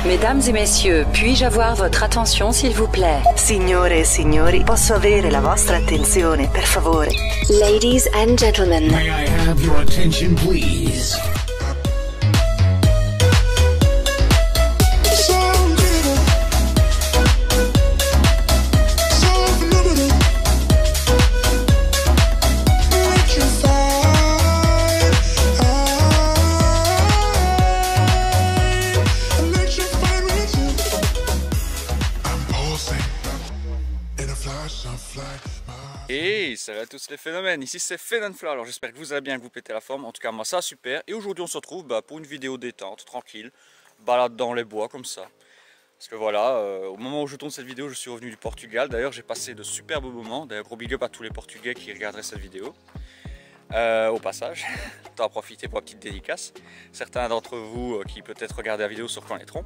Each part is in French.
Mesdames et messieurs, puis-je avoir votre attention s'il vous plaît? Signore e signori, posso avere la vostra attenzione, per favore? Ladies and gentlemen. May I have your attention, please? Et salut à tous les phénomènes, ici c'est Phénomène. Alors j'espère que vous allez bien, que vous pétez la forme. En tout cas moi ça super. Et aujourd'hui on se retrouve pour une vidéo détente, tranquille, balade dans les bois comme ça. Parce que voilà, au moment où je tourne cette vidéo, je suis revenu du Portugal. D'ailleurs j'ai passé de superbes moments. D'ailleurs gros big up à tous les Portugais qui regarderaient cette vidéo. Au passage, t'en profiter pour la petite dédicace. Certains d'entre vous qui peut-être regardent la vidéo se reconnaîtront.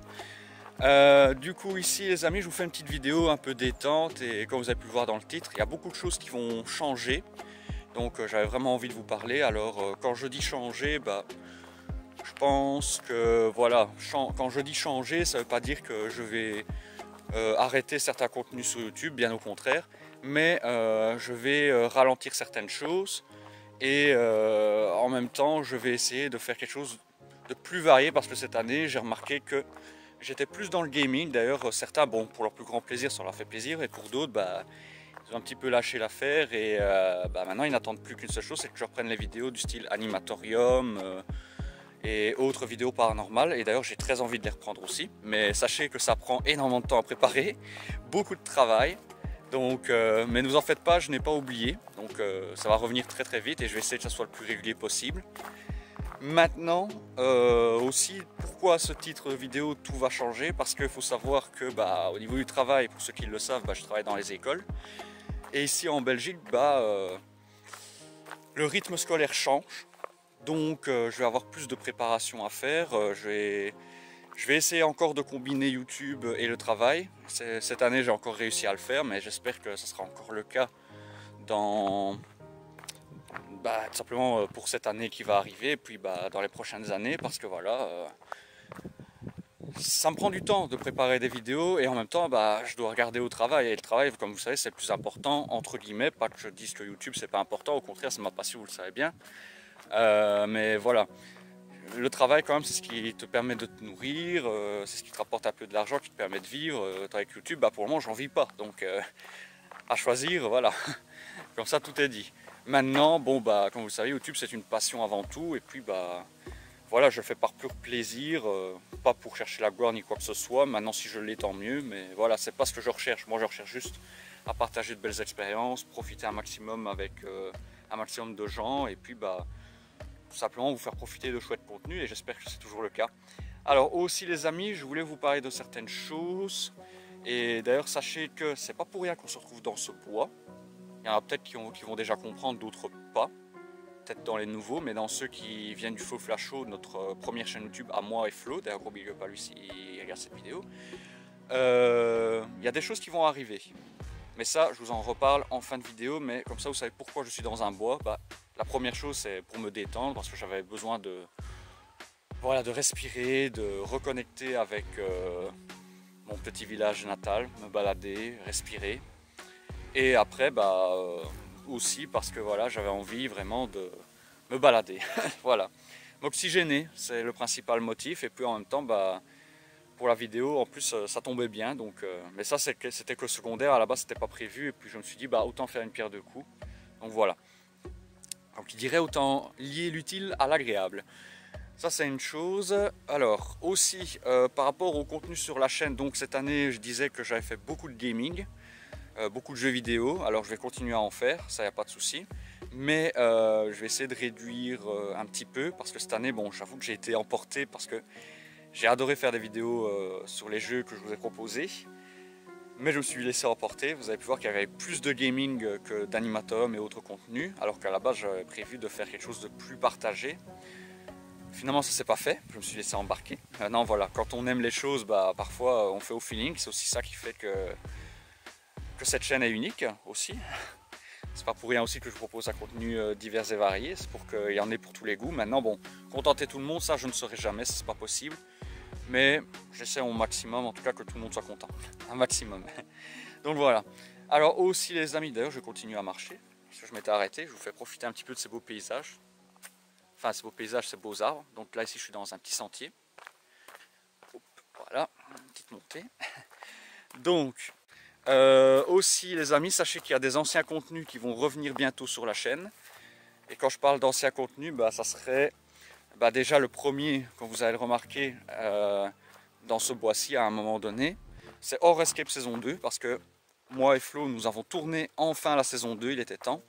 Du coup ici les amis, je vous fais une petite vidéo un peu détente et comme vous avez pu le voir dans le titre, il y a beaucoup de choses qui vont changer. Donc j'avais vraiment envie de vous parler. Alors quand je dis changer, je pense que voilà, quand je dis changer, ça ne veut pas dire que je vais arrêter certains contenus sur YouTube, bien au contraire. Mais je vais ralentir certaines choses et en même temps je vais essayer de faire quelque chose de plus varié parce que cette année j'ai remarqué que j'étais plus dans le gaming. D'ailleurs certains, bon, pour leur plus grand plaisir, ça leur fait plaisir, et pour d'autres, ils ont un petit peu lâché l'affaire et maintenant ils n'attendent plus qu'une seule chose, c'est que je reprenne les vidéos du style animatorium et autres vidéos paranormales. Et d'ailleurs j'ai très envie de les reprendre aussi, mais sachez que ça prend énormément de temps à préparer, beaucoup de travail. Donc, mais ne vous en faites pas, je n'ai pas oublié, donc ça va revenir très très vite et je vais essayer que ça soit le plus régulier possible. Maintenant aussi, pourquoi ce titre de vidéo tout va changer? Parce qu'il faut savoir que au niveau du travail, pour ceux qui le savent, je travaille dans les écoles. Et ici en Belgique, le rythme scolaire change. Donc je vais avoir plus de préparation à faire. Je vais essayer encore de combiner YouTube et le travail. Cette année j'ai encore réussi à le faire, mais j'espère que ce sera encore le cas dans... tout simplement pour cette année qui va arriver, et puis dans les prochaines années, parce que voilà, ça me prend du temps de préparer des vidéos et en même temps je dois regarder au travail, et le travail, comme vous savez, c'est le plus important, entre guillemets. Pas que je dise que YouTube c'est pas important, au contraire c'est ma passion, vous le savez bien, mais voilà, le travail quand même c'est ce qui te permet de te nourrir, c'est ce qui te rapporte un peu de l'argent, qui te permet de vivre. Avec YouTube, pour le moment j'en vis pas, donc à choisir, voilà. Comme ça tout est dit. Maintenant, comme vous le savez, YouTube c'est une passion avant tout, et puis voilà, je le fais par pur plaisir, pas pour chercher la gloire ni quoi que ce soit. Maintenant si je l'ai, tant mieux, mais voilà, c'est pas ce que je recherche. Moi je recherche juste à partager de belles expériences, profiter un maximum avec un maximum de gens, et puis tout simplement vous faire profiter de chouettes contenus, et j'espère que c'est toujours le cas. Alors aussi les amis, je voulais vous parler de certaines choses, et d'ailleurs sachez que c'est pas pour rien qu'on se retrouve dans ce bois. Il y en a peut-être qui vont déjà comprendre, d'autres pas, peut-être dans les nouveaux, mais dans ceux qui viennent du Flo Flash Show, notre première chaîne YouTube à moi et Flo, d'ailleurs gros big up à lui s'il regarde cette vidéo, il y a des choses qui vont arriver. Mais ça, je vous en reparle en fin de vidéo, mais comme ça vous savez pourquoi je suis dans un bois. La première chose c'est pour me détendre, parce que j'avais besoin de respirer, de reconnecter avec mon petit village natal, me balader, respirer. Et après, aussi parce que voilà, j'avais envie vraiment de me balader. Voilà, m'oxygéner, c'est le principal motif. Et puis en même temps, pour la vidéo, en plus, ça tombait bien. Donc, mais ça, c'était que secondaire. À la base, c'était pas prévu. Et puis je me suis dit, autant faire une pierre deux coups. Donc voilà. Donc il dirait autant lier l'utile à l'agréable. Ça, c'est une chose. Alors aussi, par rapport au contenu sur la chaîne, donc cette année, je disais que j'avais fait beaucoup de gaming. Beaucoup de jeux vidéo, alors je vais continuer à en faire, ça y a pas de souci, mais je vais essayer de réduire un petit peu, parce que cette année, j'avoue que j'ai été emporté, parce que j'ai adoré faire des vidéos sur les jeux que je vous ai proposés, mais je me suis laissé emporter. Vous avez pu voir qu'il y avait plus de gaming que d'animatorium et autres contenus, alors qu'à la base j'avais prévu de faire quelque chose de plus partagé. Finalement ça s'est pas fait, je me suis laissé embarquer. Maintenant voilà, quand on aime les choses, parfois on fait au feeling, c'est aussi ça qui fait que cette chaîne est unique aussi. C'est pas pour rien aussi que je propose un contenu divers et varié, c'est pour qu'il y en ait pour tous les goûts. Maintenant contenter tout le monde, ça je ne saurais jamais, c'est pas possible. Mais j'essaie au maximum, en tout cas que tout le monde soit content. Un maximum. Donc voilà. Alors aussi les amis, d'ailleurs je continue à marcher. Parce que je m'étais arrêté, je vous fais profiter un petit peu de ces beaux paysages. Enfin ces beaux paysages, ces beaux arbres. Donc là ici je suis dans un petit sentier. Hop, voilà, une petite montée. Donc aussi les amis, sachez qu'il y a des anciens contenus qui vont revenir bientôt sur la chaîne. Et quand je parle d'anciens contenus, ça serait déjà le premier, comme vous allez le remarquer dans ce bois-ci à un moment donné. C'est Horror Escape saison 2 parce que moi et Flo nous avons tourné enfin la saison 2, il était temps.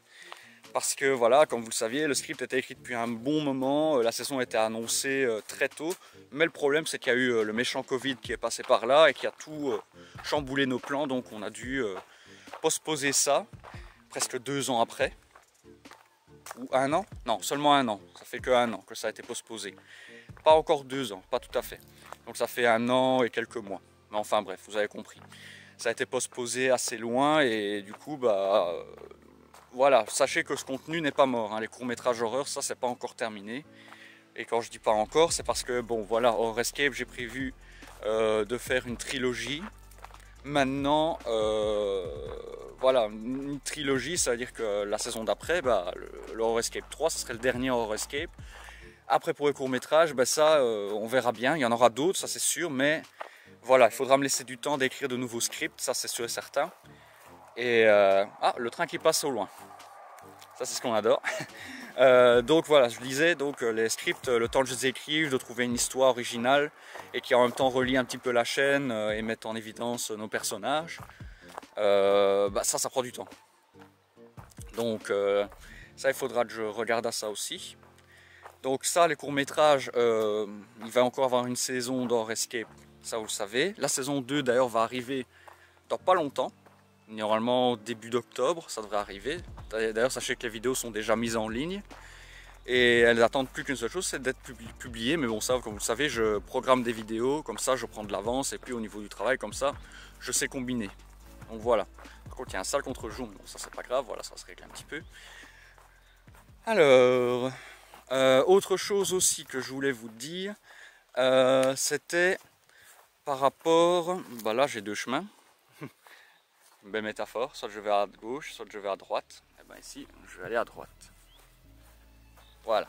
Parce que voilà, comme vous le saviez, le script était écrit depuis un bon moment, la saison était annoncée très tôt. Mais le problème c'est qu'il y a eu le méchant Covid qui est passé par là et qui a tout chamboulé nos plans. Donc on a dû postposer ça presque 2 ans après. Ou 1 an? Non, seulement 1 an. Ça fait que 1 an que ça a été postposé. Pas encore 2 ans, pas tout à fait. Donc ça fait 1 an et quelques mois. Mais enfin bref, vous avez compris. Ça a été postposé assez loin et du coup, voilà. Sachez que ce contenu n'est pas mort. Hein. Les courts-métrages horreur, ça, c'est pas encore terminé. Et quand je dis pas encore, c'est parce que, bon, voilà, Horror Escape, j'ai prévu de faire une trilogie. Maintenant, voilà, une trilogie, ça veut dire que la saison d'après, le Horror Escape 3, ce serait le dernier Horror Escape. Après, pour les courts-métrages, ça, on verra bien. Il y en aura d'autres, ça c'est sûr, mais voilà, il faudra me laisser du temps d'écrire de nouveaux scripts, ça c'est sûr et certain. Et le train qui passe au loin, ça c'est ce qu'on adore. Donc voilà, je disais, donc les scripts, le temps que je les écrive, de trouver une histoire originale et qui en même temps relie un petit peu la chaîne et mette en évidence nos personnages, ça prend du temps. Donc ça, il faudra que je regarde à ça aussi. Donc ça, les courts-métrages, il va encore avoir une saison d'Horror Escape, ça vous le savez. La saison 2 d'ailleurs va arriver dans pas longtemps. Normalement début d'octobre, ça devrait arriver. D'ailleurs, sachez que les vidéos sont déjà mises en ligne. Et elles attendent plus qu'une seule chose, c'est d'être publiées. Mais bon, ça, comme vous le savez, je programme des vidéos, comme ça je prends de l'avance. Et puis au niveau du travail, comme ça, je sais combiner. Donc voilà. Par contre, il y a un sale contre-jour, mais bon, ça c'est pas grave, voilà, ça se règle un petit peu. Alors, autre chose aussi que je voulais vous dire, c'était par rapport... là, j'ai 2 chemins. Une belle métaphore, soit je vais à gauche, soit je vais à droite. Et ici, je vais aller à droite. Voilà.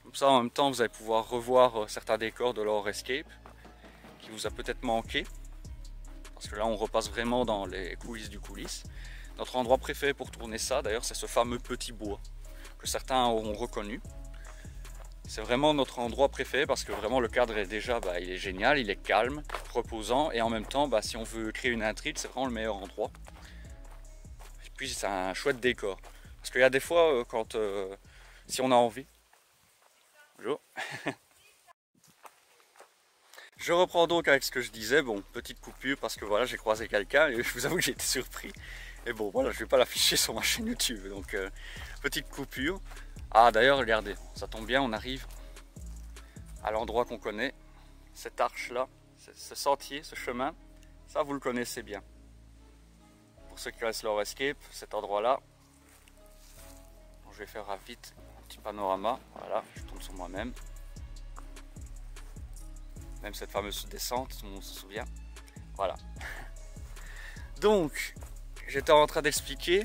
Comme ça, en même temps, vous allez pouvoir revoir certains décors de l'Horror Escape qui vous a peut-être manqué. Parce que là, on repasse vraiment dans les coulisses du coulisse. Notre endroit préféré pour tourner ça, d'ailleurs, c'est ce fameux petit bois que certains auront reconnu. C'est vraiment notre endroit préféré parce que vraiment le cadre est déjà, il est génial, il est calme, reposant et en même temps, si on veut créer une intrigue, c'est vraiment le meilleur endroit. Et puis c'est un chouette décor. Parce qu'il y a des fois, si on a envie... Bonjour. Je reprends donc avec ce que je disais, bon, petite coupure parce que voilà, j'ai croisé quelqu'un et je vous avoue que j'ai été surpris. Et bon, voilà, je ne vais pas l'afficher sur ma chaîne YouTube, donc petite coupure. Ah d'ailleurs, regardez, ça tombe bien, on arrive à l'endroit qu'on connaît, cette arche là, ce sentier, ce chemin, ça vous le connaissez bien. Pour ceux qui connaissent l'Horror Escape, cet endroit là, je vais faire vite un petit panorama, voilà, je tourne sur moi-même. Même cette fameuse descente, tout le monde se souvient, voilà. Donc, j'étais en train d'expliquer.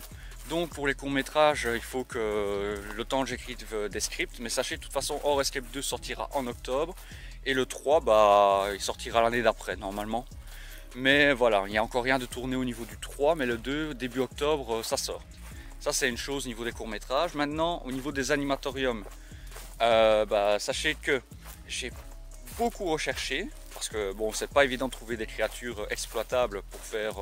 Donc pour les courts-métrages, il faut que le temps que j'écrive des scripts, mais sachez de toute façon Horror Escape 2 sortira en octobre et le 3 il sortira l'année d'après normalement. Mais voilà, il n'y a encore rien de tourné au niveau du 3, mais le 2 début octobre ça sort. Ça c'est une chose au niveau des courts-métrages. Maintenant au niveau des animatoriums, sachez que j'ai beaucoup recherché parce que bon, c'est pas évident de trouver des créatures exploitables pour faire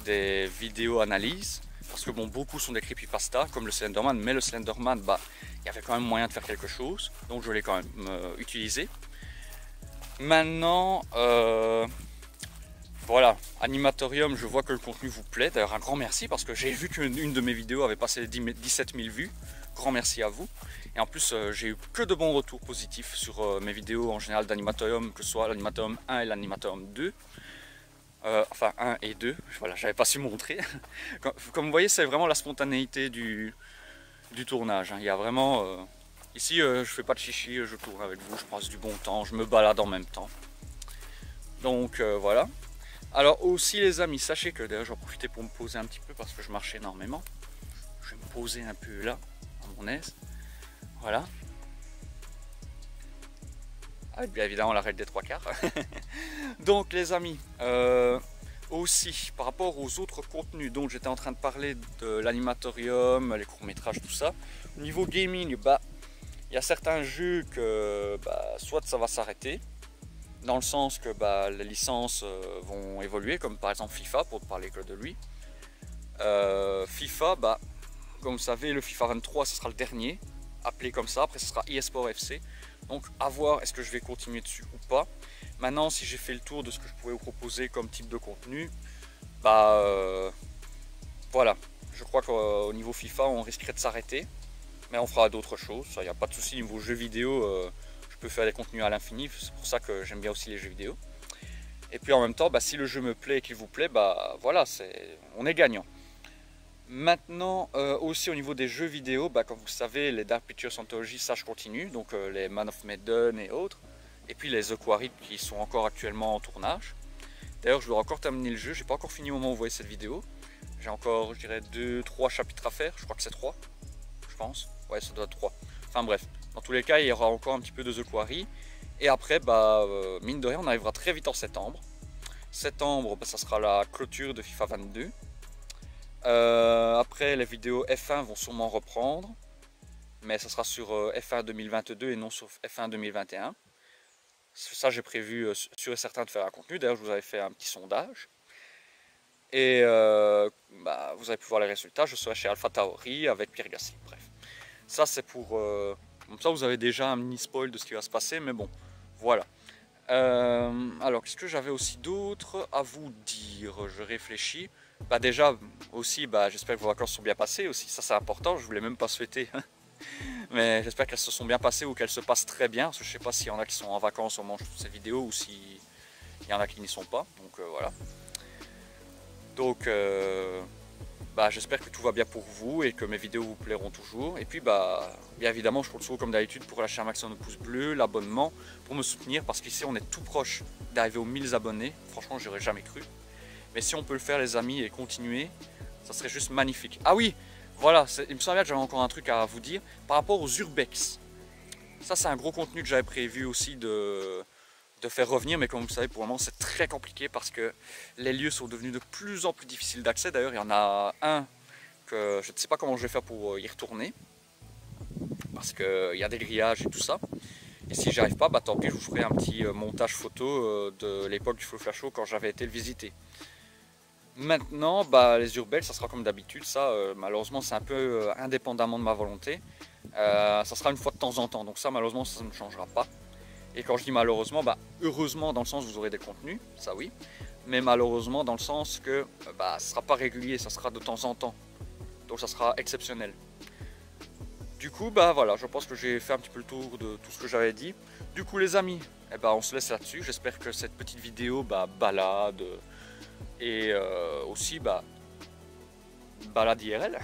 des vidéos analyses. Parce que bon, beaucoup sont des creepypasta comme le Slenderman, mais le Slenderman, il y avait quand même moyen de faire quelque chose, donc je l'ai quand même utilisé. Maintenant, voilà, Animatorium, je vois que le contenu vous plaît, d'ailleurs un grand merci parce que j'ai vu qu'une de mes vidéos avait passé 17 000 vues, grand merci à vous. Et en plus, j'ai eu que de bons retours positifs sur mes vidéos en général d'Animatorium, que ce soit l'Animatorium 1 et l'Animatorium 2. Enfin 1 et 2, voilà, j'avais pas su montrer. Comme vous voyez, c'est vraiment la spontanéité du tournage, hein. Il y a vraiment Ici, je fais pas de chichi, je tourne avec vous, je passe du bon temps, je me balade en même temps. Donc voilà. Alors aussi les amis, sachez que d'ailleurs j'en profitais pour me poser un petit peu parce que je marche énormément. Je vais me poser un peu là, à mon aise. Voilà. Ah, bien évidemment la règle des 3/4. Donc les amis, aussi par rapport aux autres contenus dont j'étais en train de parler, de l'animatorium, les courts-métrages, tout ça, au niveau gaming, bah il y a certains jeux que soit ça va s'arrêter, dans le sens que les licences vont évoluer, comme par exemple FIFA, pour ne parler que de lui. FIFA, comme vous savez, le FIFA 23 ce sera le dernier, appelé comme ça, après ce sera eSport FC. Donc à voir est-ce que je vais continuer dessus ou pas. Maintenant, si j'ai fait le tour de ce que je pouvais vous proposer comme type de contenu, voilà, je crois qu'au niveau FIFA on risquerait de s'arrêter, mais on fera d'autres choses, ça, il n'y a pas de souci. Niveau jeux vidéo, je peux faire des contenus à l'infini, c'est pour ça que j'aime bien aussi les jeux vidéo. Et puis en même temps, si le jeu me plaît et qu'il vous plaît, voilà, on est gagnant. Maintenant, aussi au niveau des jeux vidéo, comme vous savez, les Dark Pictures Anthology, ça je continue, donc les Man of Medan et autres, et puis les The Quarry qui sont encore actuellement en tournage. D'ailleurs, je dois encore terminer le jeu, j'ai pas encore fini au moment où vous voyez cette vidéo. J'ai encore, je dirais, 2-3 chapitres à faire, je crois que c'est 3, je pense. Ouais, ça doit être 3. Enfin bref, dans tous les cas, il y aura encore un petit peu de The Quarry. Et après, mine de rien, on arrivera très vite en septembre. Septembre, ça sera la clôture de FIFA 22. Après, les vidéos F1 vont sûrement reprendre, mais ça sera sur F1 2022 et non sur F1 2021. Ça, j'ai prévu sûr et certain de faire un contenu. D'ailleurs, je vous avais fait un petit sondage. Et vous avez pu voir les résultats. Je serai chez Alpha Tauri avec Pierre Gasly. Bref, ça c'est pour... comme ça, vous avez déjà un mini spoil de ce qui va se passer, mais bon, voilà. Alors, qu'est-ce que j'avais aussi d'autre à vous dire? Je réfléchis. Déjà aussi, j'espère que vos vacances sont bien passées aussi, ça c'est important, je voulais même pas souhaiter. Mais j'espère qu'elles se sont bien passées ou qu'elles se passent très bien, parce que je sais pas s'il y en a qui sont en vacances au moment de ces vidéos ou s'il y en a qui n'y sont pas, donc voilà. Donc j'espère que tout va bien pour vous et que mes vidéos vous plairont toujours. Et puis bien évidemment, je compte sur vous comme d'habitude pour lâcher un maximum de pouces bleus, l'abonnement, pour me soutenir, parce qu'ici on est tout proche d'arriver aux 1000 abonnés, franchement j'aurais jamais cru. Mais si on peut le faire les amis et continuer, ça serait juste magnifique. Ah oui, voilà, il me semblait que j'avais encore un truc à vous dire par rapport aux urbex. Ça c'est un gros contenu que j'avais prévu aussi de faire revenir, mais comme vous savez pour le moment c'est très compliqué parce que les lieux sont devenus de plus en plus difficiles d'accès. D'ailleurs il y en a un que je ne sais pas comment je vais faire pour y retourner, parce qu'il y a des grillages et tout ça. Et si j'arrive pas, tant pis, je vous ferai un petit montage photo de l'époque du Flow Flash Show quand j'avais été le visiter. Maintenant, les urbex, ça sera comme d'habitude, ça malheureusement c'est un peu indépendamment de ma volonté. Ça sera une fois de temps en temps, donc ça malheureusement ça ne changera pas. Et quand je dis malheureusement, heureusement dans le sens où vous aurez des contenus, ça oui, mais malheureusement dans le sens que ce ne sera pas régulier, ça sera de temps en temps, donc ça sera exceptionnel. Du coup, voilà, je pense que j'ai fait un petit peu le tour de tout ce que j'avais dit. Du coup les amis, on se laisse là-dessus, j'espère que cette petite vidéo, balade, et aussi balade IRL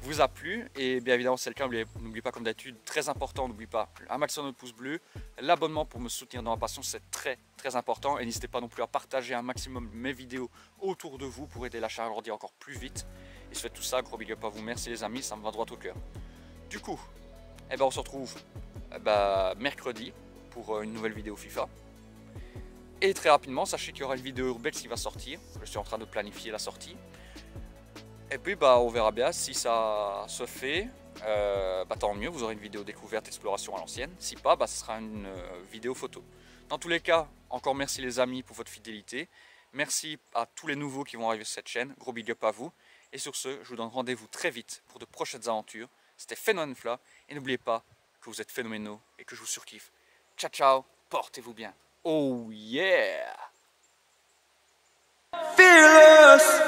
vous a plu, et bien évidemment si c'est le cas, n'oubliez pas comme d'habitude, très important, n'oubliez pas un maximum de pouces bleus, l'abonnement pour me soutenir dans ma passion, c'est très très important, et n'hésitez pas non plus à partager un maximum mes vidéos autour de vous pour aider la chaîne à grandir encore plus vite. Et si vous faites tout ça, gros big up à vous, merci les amis, ça me va droit au cœur. Du coup, on se retrouve mercredi pour une nouvelle vidéo FIFA. Et très rapidement, sachez qu'il y aura une vidéo urbex qui va sortir. Je suis en train de planifier la sortie. Et puis on verra bien si ça se fait. Tant mieux, vous aurez une vidéo découverte, exploration à l'ancienne. Si pas, ce sera une vidéo photo. Dans tous les cas, encore merci les amis pour votre fidélité. Merci à tous les nouveaux qui vont arriver sur cette chaîne. Gros big up à vous. Et sur ce, je vous donne rendez-vous très vite pour de prochaines aventures. C'était Phénomenfla. Et n'oubliez pas que vous êtes phénoménaux et que je vous surkiffe. Ciao ciao, portez-vous bien. Oh yeah! Fearless!